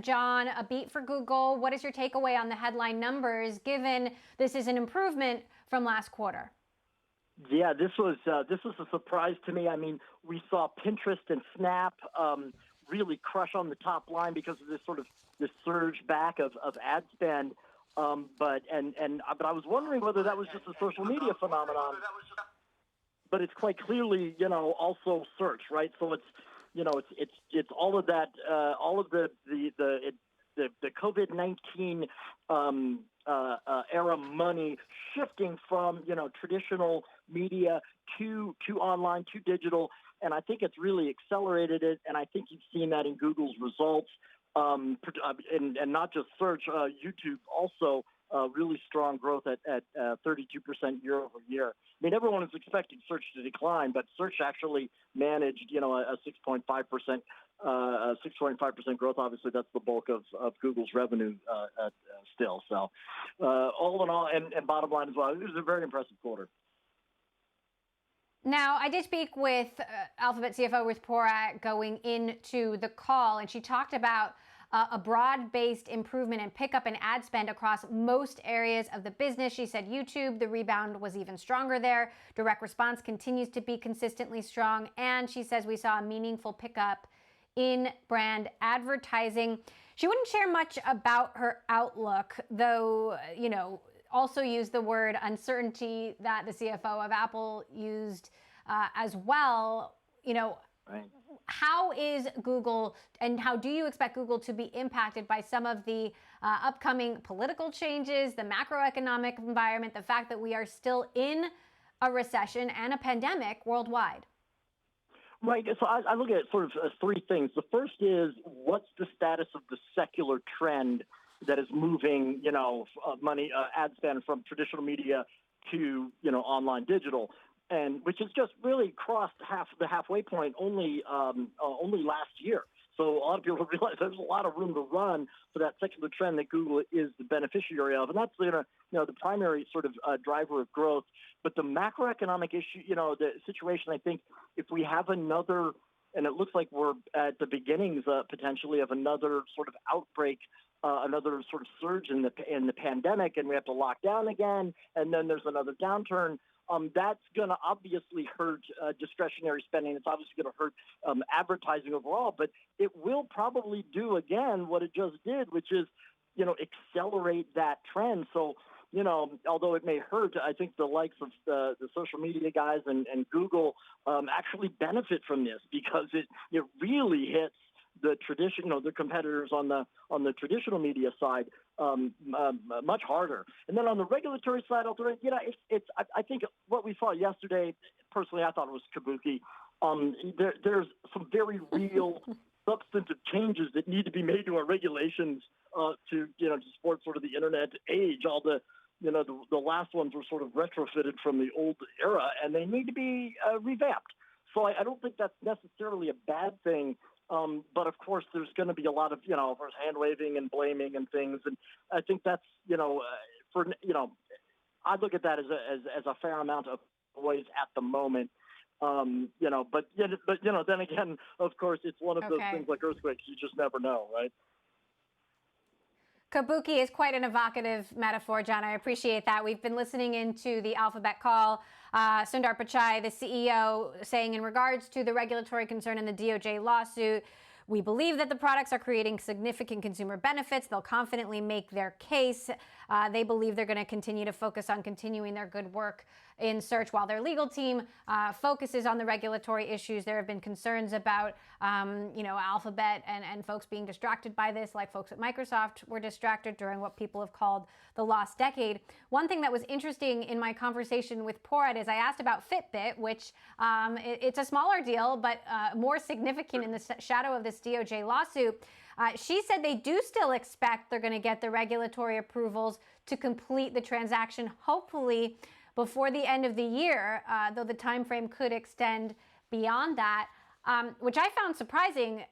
John, a beat for Google. What is your takeaway on the headline numbers, given this is an improvement from last quarter? Yeah, this was a surprise to me. I mean, we saw Pinterest and Snap really crush on the top line because of this surge back of ad spend. But I was wondering whether that was just a social media phenomenon. But it's quite clearly, also search, right? So it's all of that, all of the COVID-19 era money shifting from traditional media to online to digital, and I think it's really accelerated it. And I think you've seen that in Google's results, and not just search, YouTube also. Really strong growth at 32% year over year. I mean, everyone is expecting search to decline, but search actually managed, a 6.5%, 6.5% growth. Obviously, that's the bulk of Google's revenue still. So, all in all, and bottom line as well, it was a very impressive quarter. Now, I did speak with Alphabet CFO Ruth Porat going into the call, and she talked about a broad-based improvement and pickup in ad spend across most areas of the business. She said YouTube, the rebound was even stronger there. Direct response continues to be consistently strong. And she says we saw a meaningful pickup in brand advertising. She wouldn't share much about her outlook, though, also used the word uncertainty that the CFO of Apple used as well. Right. How is Google, and how do you expect Google to be impacted by some of the upcoming political changes, the macroeconomic environment, the fact that we are still in a recession and a pandemic worldwide? Right. So I look at it sort of as three things. The first is, what's the status of the secular trend that is moving, money, ad spend from traditional media to, online digital? And which has just really crossed the halfway point only last year. So a lot of people realize there's a lot of room to run for that secular trend that Google is the beneficiary of, and that's the primary sort of driver of growth. But the macroeconomic issue, the situation, I think, if we have another, and it looks like we're at the beginnings potentially of another sort of outbreak, another sort of surge in the pandemic, and we have to lock down again, and then there's another downturn. That's going to obviously hurt discretionary spending. It's obviously going to hurt advertising overall, but it will probably do again what it just did, which is, accelerate that trend. So, although it may hurt, I think the likes of the social media guys and Google actually benefit from this because it really hits the traditional, the competitors on the traditional media side much harder. And then on the regulatory side, I think what we saw yesterday, personally, I thought it was kabuki. There's some very real substantive changes that need to be made to our regulations to support sort of the internet age. All the last ones were sort of retrofitted from the old era, and they need to be revamped. So I don't think that's necessarily a bad thing. But of course, there's going to be a lot of, hand waving and blaming and things. And I think that's, I look at that as a fair amount of noise at the moment. But then again, of course, it's one of those things like earthquakes. You just never know, right? Kabuki is quite an evocative metaphor, John. I appreciate that. We've been listening into the Alphabet call. Sundar Pichai, the CEO, saying in regards to the regulatory concern in the DOJ lawsuit, we believe that the products are creating significant consumer benefits. They'll confidently make their case. They believe they're going to continue to focus on continuing their good work in search while their legal team focuses on the regulatory issues. There have been concerns about, Alphabet and folks being distracted by this, like folks at Microsoft were distracted during what people have called the lost decade. One thing that was interesting in my conversation with Porat is I asked about Fitbit, which it's a smaller deal, but more significant in the shadow of this DOJ lawsuit. She said they do still expect they're going to get the regulatory approvals to complete the transaction, hopefully before the end of the year, though the time frame could extend beyond that, which I found surprising.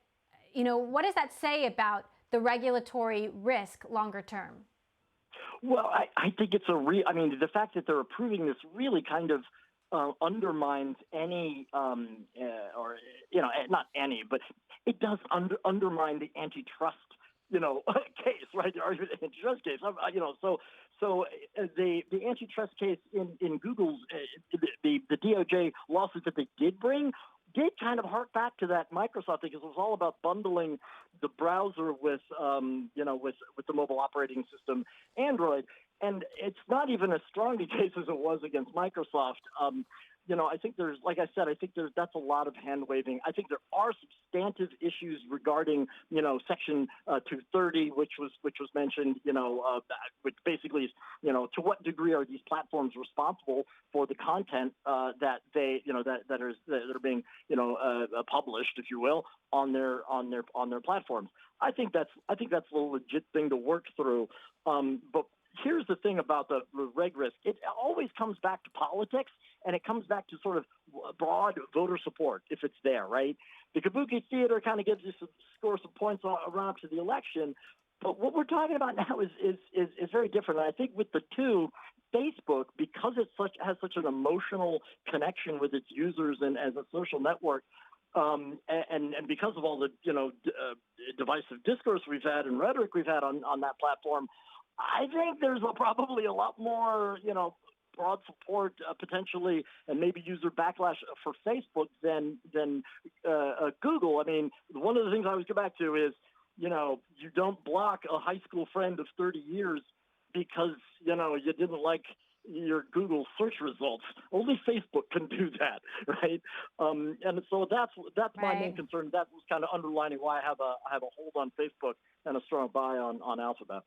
What does that say about the regulatory risk longer term? Well, I think it's the fact that they're approving this really kind of undermines any, not any, but it does undermine the antitrust case, right? The argument antitrust case. The antitrust case in Google's the DOJ lawsuit that they did bring did kind of hark back to that Microsoft thing, because it was all about bundling the browser with with the mobile operating system Android, and it's not even as strong a case as it was against Microsoft. I think like I said, that's a lot of hand waving. I think there are substantive issues regarding, Section 230, which was mentioned, which basically is, to what degree are these platforms responsible for the content that they, that are being, published, if you will, on their platforms. I think that's a legit thing to work through. But here's the thing about the reg risk. It always comes back to politics, and it comes back to sort of broad voter support, if it's there, right? The Kabuki Theater kind of gives you score some points around to the election. But what we're talking about now is very different. And I think with the two, Facebook, because it has such an emotional connection with its users and as a social network, and because of all the divisive discourse we've had and rhetoric we've had on that platform, I think there's probably a lot more, broad support potentially, and maybe user backlash for Facebook than Google. I mean, one of the things I always go back to is, you don't block a high school friend of 30 years because, you didn't like your Google search results. Only Facebook can do that, right? And so that's my main concern. That was kind of underlining why I have a hold on Facebook and a strong buy on Alphabet.